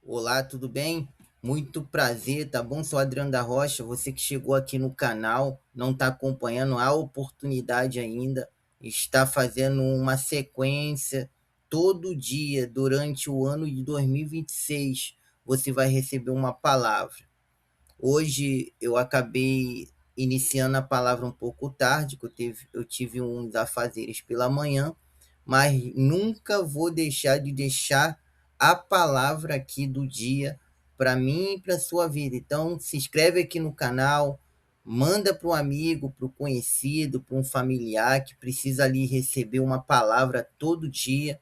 Olá, tudo bem? Muito prazer, tá bom? Sou Adriano da Rocha, você que chegou aqui no canal, não está acompanhando a oportunidade ainda, está fazendo uma sequência todo dia durante o ano de 2026. Você vai receber uma palavra. Hoje eu acabei iniciando a palavra um pouco tarde, que eu tive uns afazeres pela manhã, mas nunca vou deixar a palavra aqui do dia para mim e para a sua vida. Então, se inscreve aqui no canal, manda para um amigo, para um conhecido, para um familiar que precisa ali receber uma palavra todo dia.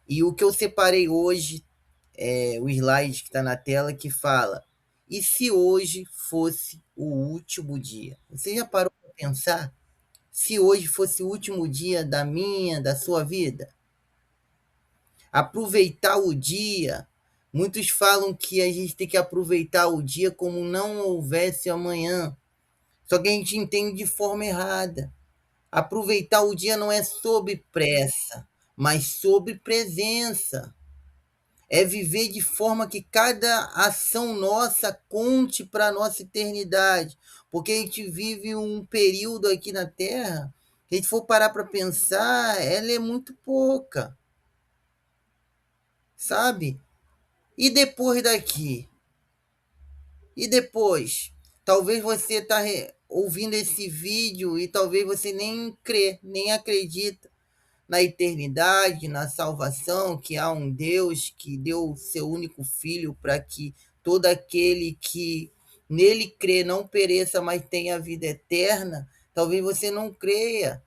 E o que eu separei hoje o slide que está na tela que fala: e se hoje fosse o último dia? Você já parou para pensar? Se hoje fosse o último dia da minha, da sua vida? Aproveitar o dia. Muitos falam que a gente tem que aproveitar o dia como não houvesse amanhã. Só que a gente entende de forma errada. Aproveitar o dia não é sobre pressa, mas sobre presença. É viver de forma que cada ação nossa conte para a nossa eternidade. Porque a gente vive um período aqui na Terra, se a gente for parar para pensar, ela é muito pouca, sabe? E depois daqui? E depois? Talvez você está ouvindo esse vídeo e talvez você nem crê, nem acredita na eternidade, na salvação, que há um Deus que deu o seu único filho para que todo aquele que nele crê não pereça, mas tenha vida eterna. Talvez você não creia,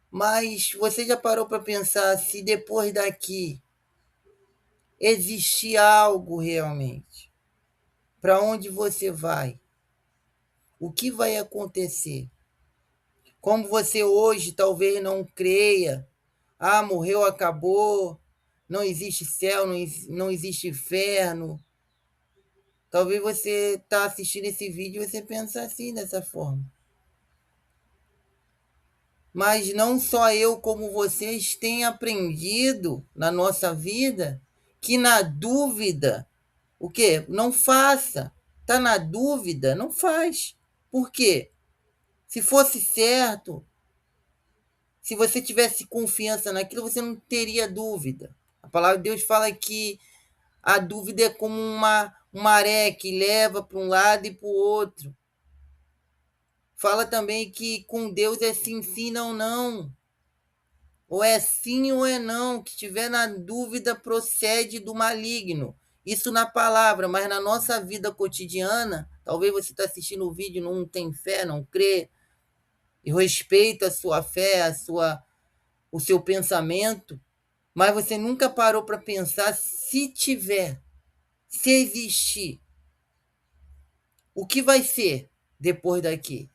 mas você já parou para pensar se depois daqui existe algo realmente? Para onde você vai? O que vai acontecer? Como você hoje talvez não creia, ah, morreu, acabou, não existe céu, não existe inferno. Talvez você está assistindo esse vídeo e você pensa assim, dessa forma. Mas não só eu, como vocês, têm aprendido na nossa vida que na dúvida, o quê? Não faça. Está na dúvida? Não faz. Por quê? Se fosse certo, se você tivesse confiança naquilo, você não teria dúvida. A palavra de Deus fala que a dúvida é como uma maré que leva para um lado e para o outro. Fala também que com Deus é sim, sim, não, não. Ou é sim ou é não. Que tiver na dúvida procede do maligno. Isso na palavra, mas na nossa vida cotidiana, talvez você está assistindo o vídeo, não tem fé, não crê, e respeita a sua fé, o seu pensamento, mas você nunca parou para pensar se tiver, se existir, o que vai ser depois daqui?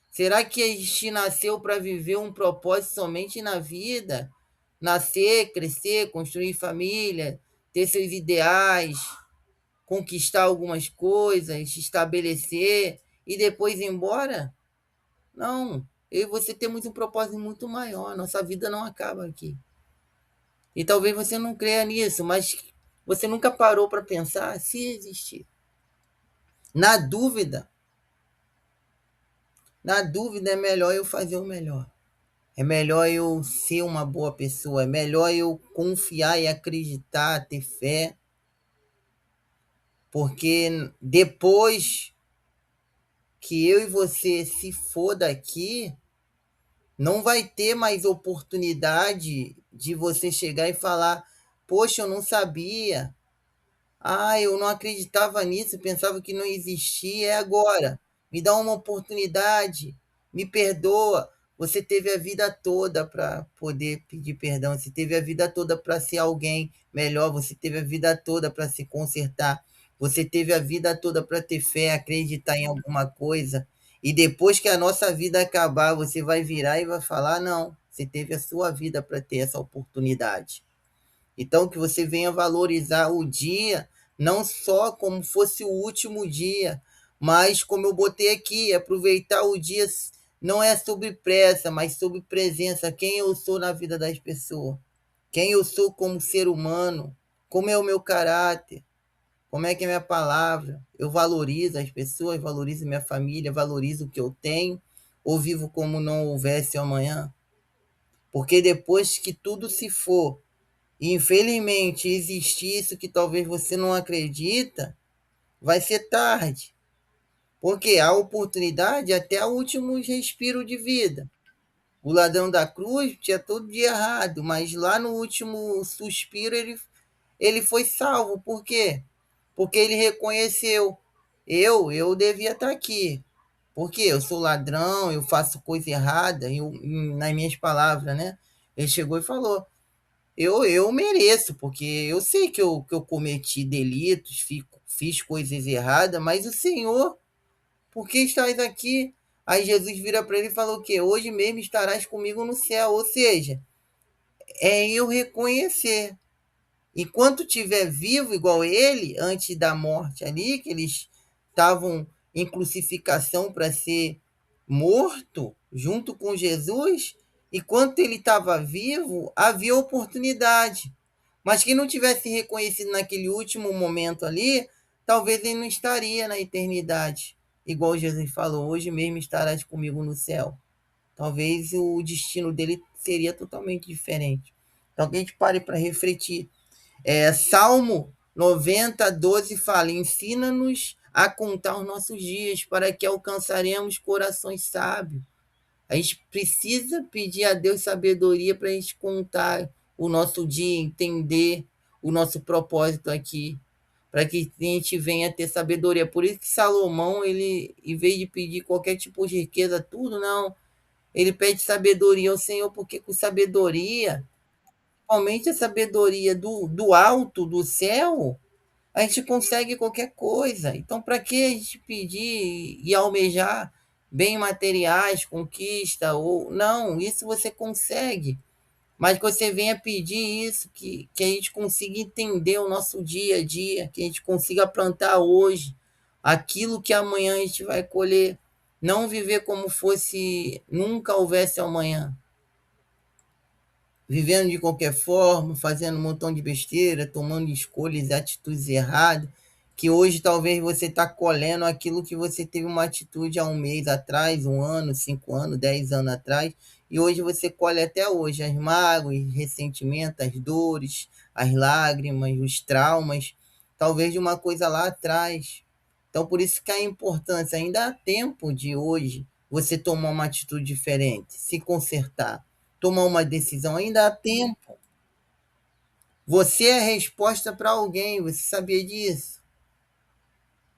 Será que a gente nasceu para viver um propósito somente na vida? Nascer, crescer, construir família, ter seus ideais, conquistar algumas coisas, estabelecer e depois ir embora? Não. Eu e você temos um propósito muito maior. Nossa vida não acaba aqui. E talvez você não creia nisso, mas você nunca parou para pensar se existir. Na dúvida, na dúvida é melhor eu fazer o melhor. É melhor eu ser uma boa pessoa, é melhor eu confiar e acreditar, ter fé, porque depois que eu e você se for daqui, não vai ter mais oportunidade de você chegar e falar: poxa, eu não sabia, ah, eu não acreditava nisso, pensava que não existia, é agora. Me dá uma oportunidade, me perdoa. Você teve a vida toda para poder pedir perdão, você teve a vida toda para ser alguém melhor, você teve a vida toda para se consertar, você teve a vida toda para ter fé, acreditar em alguma coisa. E depois que a nossa vida acabar, você vai virar e vai falar: não, você teve a sua vida para ter essa oportunidade. Então, que você venha valorizar o dia, não só como fosse o último dia, mas como eu botei aqui, aproveitar o dia não é sobre pressa, mas sobre presença, quem eu sou na vida das pessoas, quem eu sou como ser humano, como é o meu caráter, como é que é a minha palavra. Eu valorizo as pessoas, valorizo minha família, valorizo o que eu tenho, ou vivo como não houvesse amanhã. Porque depois que tudo se for, e infelizmente existir isso que talvez você não acredita, vai ser tarde. Porque a oportunidade é até o último respiro de vida. O ladrão da cruz tinha tudo de errado, mas lá no último suspiro ele foi salvo. Por quê? Porque ele reconheceu. Eu devia estar aqui. Porque eu sou ladrão, eu faço coisa errada, nas minhas palavras, né? Ele chegou e falou: eu mereço, porque eu sei que eu cometi delitos, fiz coisas erradas, mas o Senhor, por que estás aqui? Aí Jesus vira para ele e falou o quê? Hoje mesmo estarás comigo no céu. Ou seja, é eu reconhecer. Enquanto estiver vivo igual ele, antes da morte ali, que eles estavam em crucificação para ser morto junto com Jesus, enquanto ele estava vivo, havia oportunidade. Mas quem não tivesse reconhecido naquele último momento ali, talvez ele não estaria na eternidade. Igual Jesus falou, hoje mesmo estarás comigo no céu. Talvez o destino dele seria totalmente diferente. Então, que a gente pare para refletir. Salmo 90:12 fala: ensina-nos a contar os nossos dias para que alcançaremos corações sábios. A gente precisa pedir a Deus sabedoria para a gente contar o nosso dia, entender o nosso propósito aqui, para que a gente venha ter sabedoria. Por isso que Salomão, ele, em vez de pedir qualquer tipo de riqueza, tudo, não, ele pede sabedoria ao Senhor, porque com sabedoria, principalmente a sabedoria do alto, do céu, a gente consegue qualquer coisa. Então, para que a gente pedir e almejar bem materiais, conquista, ou não, isso você consegue. Mas que você venha pedir isso, que a gente consiga entender o nosso dia a dia, que a gente consiga plantar hoje aquilo que amanhã a gente vai colher. Não viver como fosse nunca houvesse amanhã, vivendo de qualquer forma, fazendo um montão de besteira, tomando escolhas e atitudes erradas, que hoje talvez você está colhendo aquilo que você teve uma atitude há um mês atrás, um ano, 5 anos, 10 anos atrás, e hoje você colhe até hoje as mágoas, ressentimentos, as dores, as lágrimas, os traumas, talvez de uma coisa lá atrás. Então, por isso que a importância, ainda há tempo de hoje, você tomar uma atitude diferente, se consertar, tomar uma decisão, ainda há tempo. Você é a resposta para alguém, você sabia disso?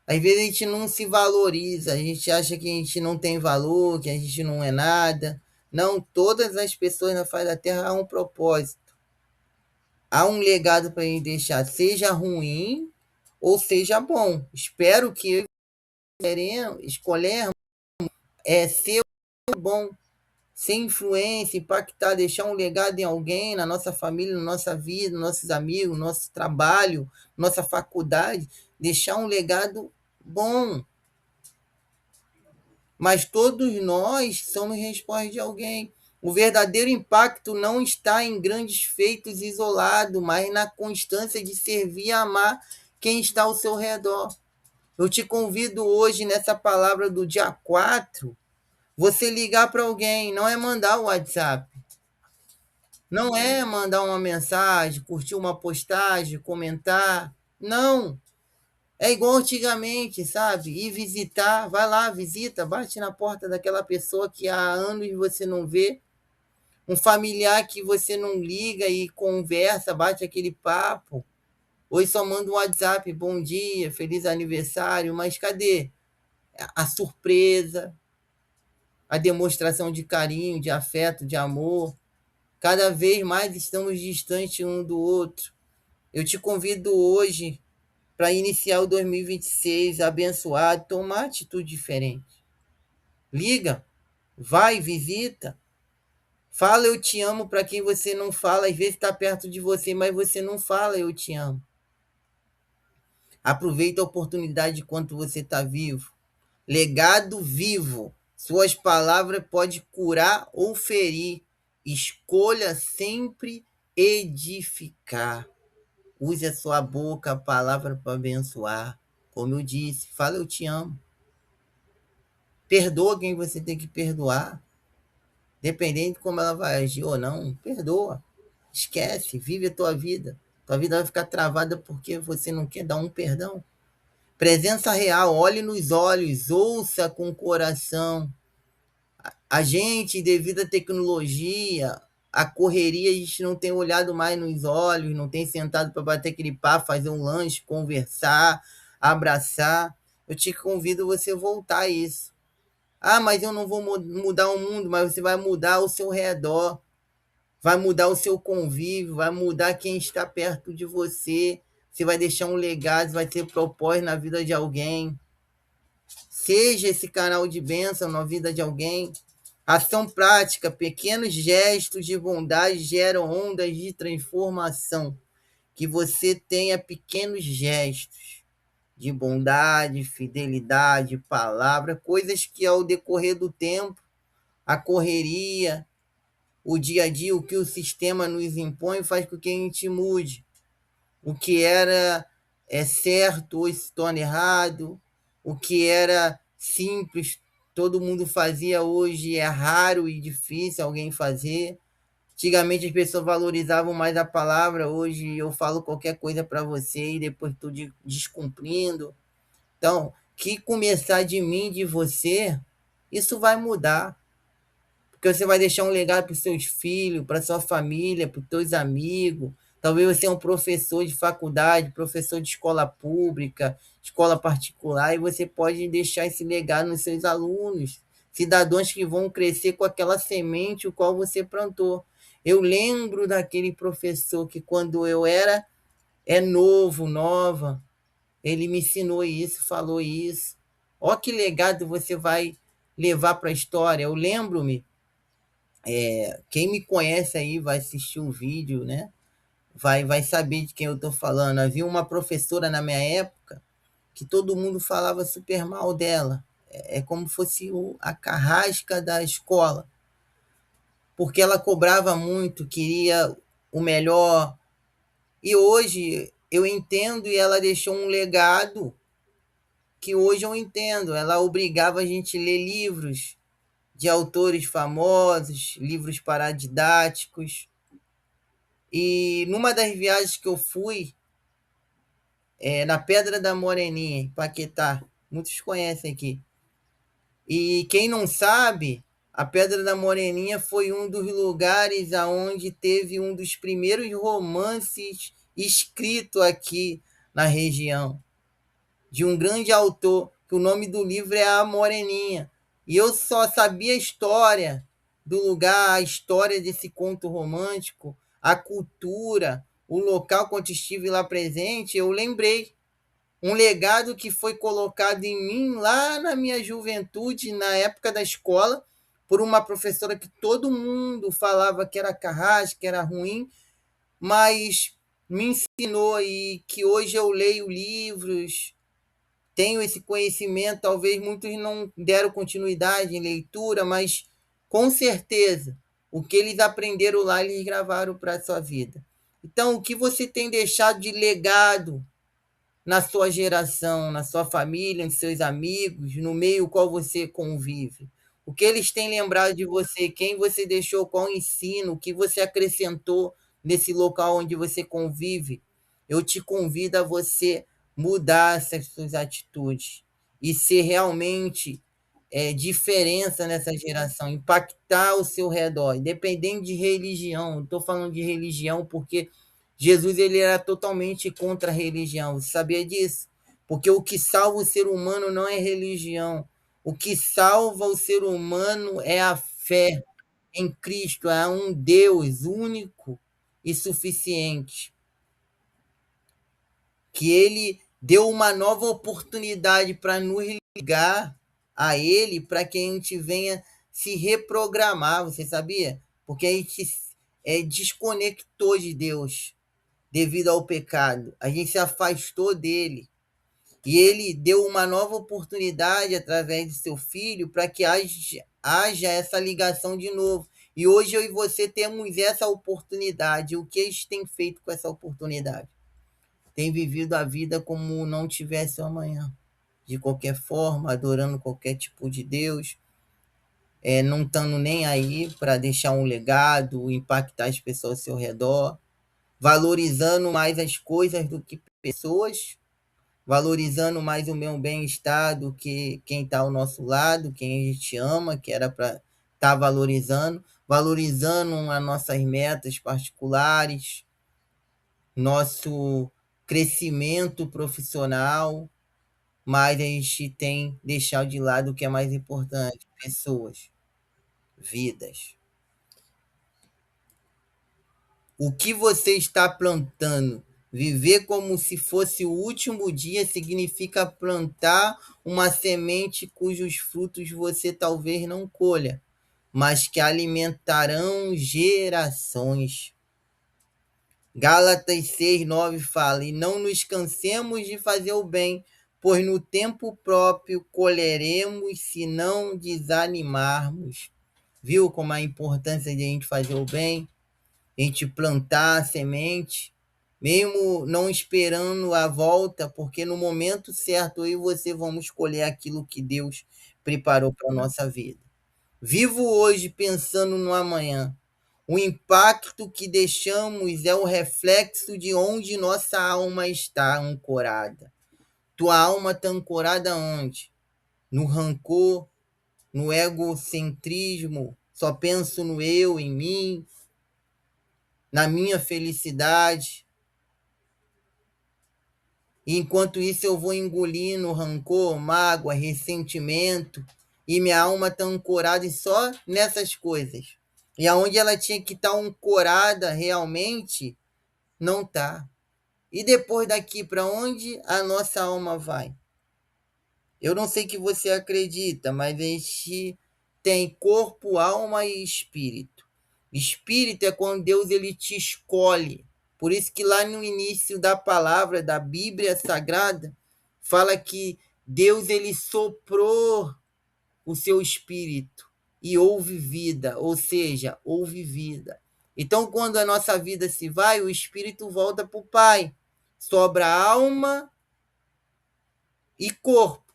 Às vezes a gente não se valoriza, a gente acha que a gente não tem valor, que a gente não é nada. Não, todas as pessoas na face da Terra há um propósito, há um legado para a gente deixar, seja ruim ou seja bom. Espero que escolhermos ser bom, sem influência, impactar, deixar um legado em alguém, na nossa família, na nossa vida, nos nossos amigos, no nosso trabalho, nossa faculdade, deixar um legado bom. Mas todos nós somos resposta de alguém. O verdadeiro impacto não está em grandes feitos isolados, mas na constância de servir e amar quem está ao seu redor. Eu te convido hoje, nessa palavra do dia 4, você ligar para alguém, não é mandar o WhatsApp. Não é mandar uma mensagem, curtir uma postagem, comentar. Não. É igual antigamente, sabe? Ir visitar, vai lá, visita, bate na porta daquela pessoa que há anos você não vê, um familiar que você não liga e conversa, bate aquele papo. Hoje só manda um WhatsApp, bom dia, feliz aniversário, mas cadê a surpresa, a demonstração de carinho, de afeto, de amor? Cada vez mais estamos distantes um do outro. Eu te convido hoje para iniciar o 2026 abençoado, tomar atitude diferente. Liga, vai, visita, fala eu te amo para quem você não fala, às vezes está perto de você, mas você não fala eu te amo. Aproveita a oportunidade enquanto você está vivo. Legado vivo. Suas palavras podem curar ou ferir. Escolha sempre edificar. use a sua boca, a palavra para abençoar. Como eu disse, fala eu te amo. Perdoa quem você tem que perdoar. Dependendo de como ela vai agir ou não, perdoa. Esquece, vive a tua vida. Tua vida vai ficar travada porque você não quer dar um perdão. Presença real, olhe nos olhos, ouça com o coração. A gente, devido à tecnologia, a correria, a gente não tem olhado mais nos olhos, não tem sentado para bater aquele papo, fazer um lanche, conversar, abraçar. Eu te convido você a voltar a isso. Ah, mas eu não vou mudar o mundo, mas você vai mudar o seu redor, vai mudar o seu convívio, vai mudar quem está perto de você. Você vai deixar um legado, vai ter propósito na vida de alguém. Seja esse canal de bênção na vida de alguém. Ação prática, pequenos gestos de bondade geram ondas de transformação. Que você tenha pequenos gestos de bondade, fidelidade, palavra, coisas que ao decorrer do tempo, a correria, o dia a dia, o que o sistema nos impõe, faz com que a gente mude. O que era certo hoje se torna errado, o que era simples, todo mundo fazia, hoje é raro e difícil alguém fazer. Antigamente as pessoas valorizavam mais a palavra, hoje eu falo qualquer coisa para você e depois estou descumprindo. Então, que começar de mim, de você, isso vai mudar. Porque você vai deixar um legado para os seus filhos, para sua família, para os seus amigos. Talvez você é um professor de faculdade, professor de escola pública, escola particular, e você pode deixar esse legado nos seus alunos, cidadãos que vão crescer com aquela semente o qual você plantou. Eu lembro daquele professor que quando eu era novo, nova, ele me ensinou isso, falou isso. Ó que legado você vai levar para a história. Eu lembro-me, quem me conhece aí vai assistir o vídeo, né? Vai saber de quem eu estou falando. Havia uma professora na minha época que todo mundo falava super mal dela. É como fosse a carrasca da escola, porque ela cobrava muito, queria o melhor. E hoje eu entendo e ela deixou um legado que hoje eu entendo. Ela obrigava a gente a ler livros de autores famosos, livros paradidáticos. E numa das viagens que eu fui, na Pedra da Moreninha, em Paquetá, muitos conhecem aqui. E quem não sabe, a Pedra da Moreninha foi um dos lugares aonde teve um dos primeiros romances escritos aqui na região, de um grande autor, que o nome do livro é A Moreninha. E eu só sabia a história do lugar, a história desse conto romântico, a cultura, o local quando estive lá presente, eu lembrei. Um legado que foi colocado em mim lá na minha juventude, na época da escola, por uma professora que todo mundo falava que era carrasca, que era ruim, mas me ensinou e que hoje eu leio livros, tenho esse conhecimento, talvez muitos não deram continuidade em leitura, mas com certeza o que eles aprenderam lá, eles gravaram para a sua vida. Então, o que você tem deixado de legado na sua geração, na sua família, nos seus amigos, no meio qual você convive? O que eles têm lembrado de você, quem você deixou, qual ensino, o que você acrescentou nesse local onde você convive? Eu te convido a você mudar essas suas atitudes e ser realmente diferença nessa geração, impactar o seu redor, independente de religião. Estou falando de religião porque Jesus ele era totalmente contra a religião. Você sabia disso? Porque o que salva o ser humano não é religião. O que salva o ser humano é a fé em Cristo, é um Deus único e suficiente, que ele deu uma nova oportunidade para nos ligar a ele, para que a gente venha se reprogramar, você sabia? Porque a gente desconectou de Deus devido ao pecado, a gente se afastou dele. E ele deu uma nova oportunidade através de seu filho para que haja essa ligação de novo. E hoje eu e você temos essa oportunidade. O que eles têm feito com essa oportunidade? tem vivido a vida como não tivesse o amanhã. De qualquer forma, adorando qualquer tipo de Deus, não estando nem aí para deixar um legado, impactar as pessoas ao seu redor, valorizando mais as coisas do que pessoas, valorizando mais o meu bem-estar do que quem está ao nosso lado, quem a gente ama, que era para estar valorizando, valorizando as nossas metas particulares, nosso crescimento profissional, mas a gente tem deixado de lado o que é mais importante: pessoas, vidas. O que você está plantando? Viver como se fosse o último dia significa plantar uma semente cujos frutos você talvez não colha, mas que alimentarão gerações. Gálatas 6:9 fala: E não nos cansemos de fazer o bem, pois no tempo próprio colheremos se não desanimarmos. Viu como a importância de a gente fazer o bem? A gente plantar a semente, mesmo não esperando a volta, porque no momento certo eu e você vamos colher aquilo que Deus preparou para a nossa vida. Vivo hoje pensando no amanhã. O impacto que deixamos é o reflexo de onde nossa alma está ancorada. Tua alma está ancorada onde? No rancor, no egocentrismo, só penso no eu, em mim, na minha felicidade. E enquanto isso eu vou engolindo rancor, mágoa, ressentimento, e minha alma está ancorada só nessas coisas. E aonde ela tinha que estar ancorada realmente, não está. E depois daqui, para onde a nossa alma vai? Eu não sei que você acredita, mas a gente tem corpo, alma e espírito. Espírito é quando Deus ele te escolhe. Por isso que lá no início da palavra da Bíblia Sagrada fala que Deus ele soprou o seu espírito e houve vida, ou seja, houve vida. Então, quando a nossa vida se vai, o espírito volta para o Pai. Sobra alma e corpo.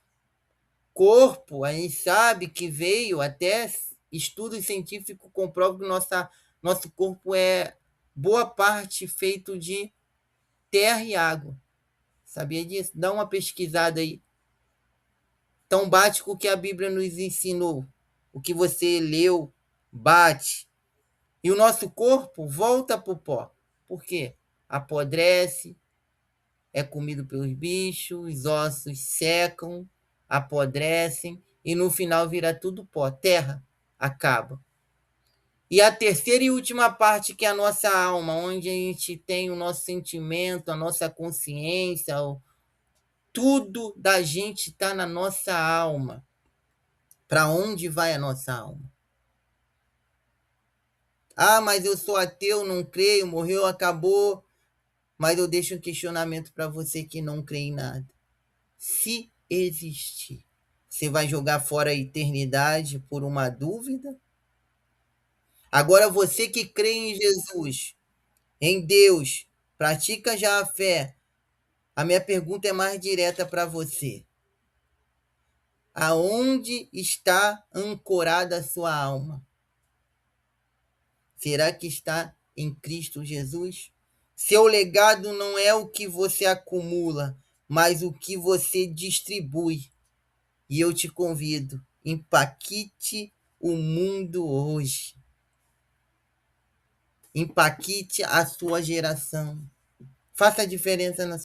Corpo, a gente sabe que veio até estudos científicos comprovam que nosso corpo é boa parte feito de terra e água. Sabia disso? Dá uma pesquisada aí. Então bate com o que a Bíblia nos ensinou. O que você leu, bate. E o nosso corpo volta para o pó. Por quê? Apodrece, é comido pelos bichos, os ossos secam, apodrecem e no final vira tudo pó, terra, acaba. E a terceira e última parte, que é a nossa alma, onde a gente tem o nosso sentimento, a nossa consciência, tudo da gente está na nossa alma. Para onde vai a nossa alma? Ah, mas eu sou ateu, não creio, morreu, acabou. Mas eu deixo um questionamento para você que não crê em nada. Se existir, você vai jogar fora a eternidade por uma dúvida? Agora, você que crê em Jesus, em Deus, pratica já a fé, a minha pergunta é mais direta para você. Aonde está ancorada a sua alma? Será que está em Cristo Jesus? Seu legado não é o que você acumula, mas o que você distribui. E eu te convido, impacte o mundo hoje. Impacte a sua geração. Faça a diferença na